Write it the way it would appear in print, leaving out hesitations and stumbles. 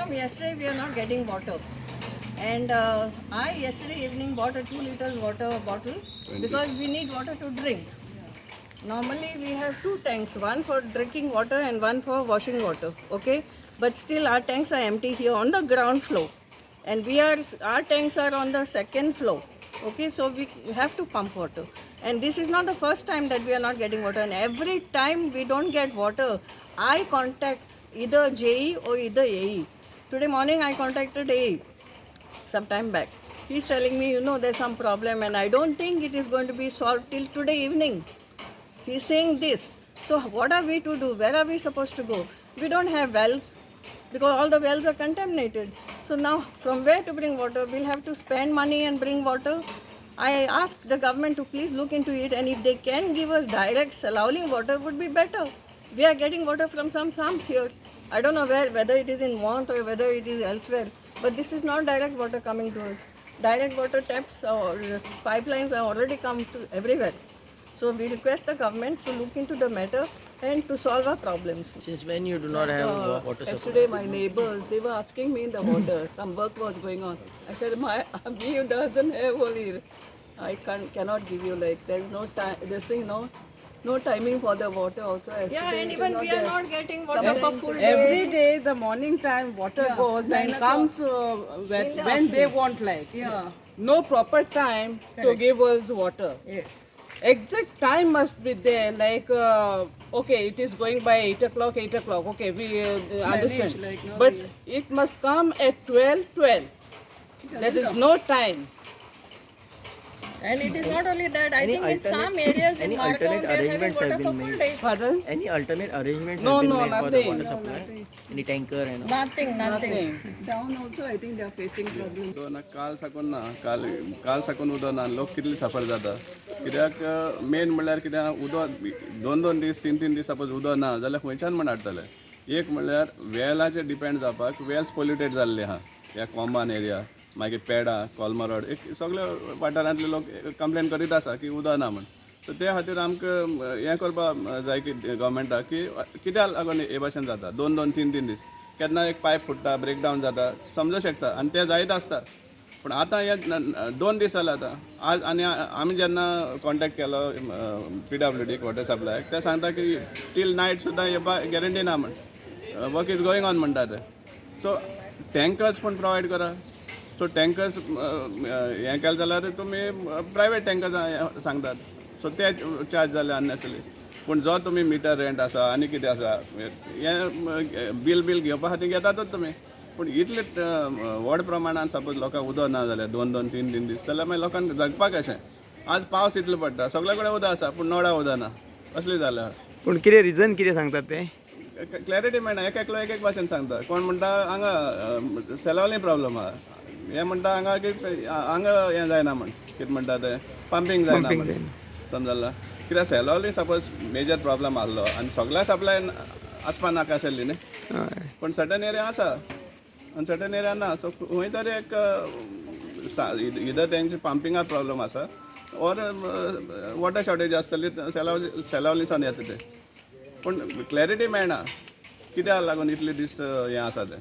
from yesterday we are not getting water. And I yesterday evening bought a 2 liters water bottle because we need water to drink. Normally we have two tanks, one for drinking water and one for washing water, okay? But still our tanks are empty here on the ground floor. And our tanks are on the second floor, okay? So we have to pump water. And this is not the first time that we are not getting water. And every time we don't get water, I contact either JE or either AE. Today morning I contacted AE some time back. He's telling me, there's some problem and I don't think it is going to be solved till today evening. He's saying this. So what are we to do? Where are we supposed to go? We don't have wells because all the wells are contaminated. So now from where to bring water? We'll have to spend money and bring water. I asked the government to please look into it, and if they can give us direct Salauli water would be better. We are getting water from some sump here. I don't know whether it is in Mont or whether it is elsewhere, but this is not direct water coming to us. Direct water taps or pipelines are already come to everywhere. So we request the government to look into the matter and to solve our problems. Since when you do not have water supply? Yesterday, my neighbors, they were asking me in the water. Some work was going on. I said, me doesn't have only. I cannot give you there's no time. This thing, no timing for the water also. Yeah, and even we are not getting water Some for of full day. Every day the morning time water goes and comes when they want Yeah. No proper time to give us water. Yes. Exact time must be there, okay, it is going by 8 o'clock, okay, we understand. But it must come at 12. There is no time. And it is not only that, I Any think in some areas in any Markham alternate they are having arrangements have water for been full made? day. Pardon? Any alternate arrangements No, have been no, made for the nothing. water supply? Any tanker and all? Nothing. Down also, I think they are facing problems. तो ना काल साकून उदो ना लोक कितले सफर जाता कित्याक मेन म्हणल्यार कित्याक उदो दोन दीस तीन दीस सपोज उदो ना जाल्यार खंयच्यान म्हण हाडटले एक म्हणल्यार वेलाचेर डिपेंड जावपाक वेल्स पोल्युटेड जाल्ले आहा ह्या कॉमन एरिया मागीर पेडा कोलमरड एक सगळे वाठारांतले लोक कंप्लेन करीत आसा की उदो ना म्हण सो ते खातीर आमकां हें करपाक जाय की गव्हर्मेंटाक की कित्याक लागून हे भाशेन जाता दोन तीन दीस केन्ना एक पायप फुट्टा ब्रेकडावन जाता समजूं शकता आनी ते जायत आसता पूण आतां हे 2 दीस जाले आतां आज आनी आमी जेन्ना कॉन्टेक्ट केलो PWD वॉटर सप्लाय ते सांगता की टील नायट सुद्दां येवपा गॅरंटी ना म्हण वर्क इज गोईंग ऑन म्हणटा ते सो टँकर्स पूण प्रोवायड करा सो टँकर्स हें केलें जाल्यार तुमी प्रायवेट टँकर्स सांगतात सो ते चार्ज जाले अननेसरी पूण जो तुमी मिटर रेंट आसा आनी कितें आसा हें बील घेवपा खातीर घेतातूच तुमी पूण इतले व्हड प्रमाणान सपोज लोकांक उदक ना जाल्यार दोन तीन दीस जाल्यार मागीर लोकांक जगपाक कशें आज पावस इतलो पडटा सगळे कडेन उदक आसा पूण नळा उदक ना असलें जाल्यार पूण कितें रिजन कितें सांगतात ते क्लॅरिटी मेळना एकलो एक भाशेन सांगता कोण म्हणटा हांगा सेलावली प्रॉब्लम आहा हें म्हणटा हांगा हें जायना म्हण कितें म्हणटा तें पंपींग जायना म्हण समजला कित्याक सेलावली सपोज मेजर प्रॉब्लम आसलो आनी सगळ्या सप्लाय आसपा नाका आसली न्ही पूण सर्टन एरिया आसा आनी सर्टन एरिया ना सो खंय तरी एक इधर तेंचे पंपिंगाक प्रॉब्लम आसा ऑर वॉटर शॉर्टेज आसतली सेलावलीसान येता ते पूण क्लॅरिटी मेळना कित्याक लागून इतले दीस हें आसा तें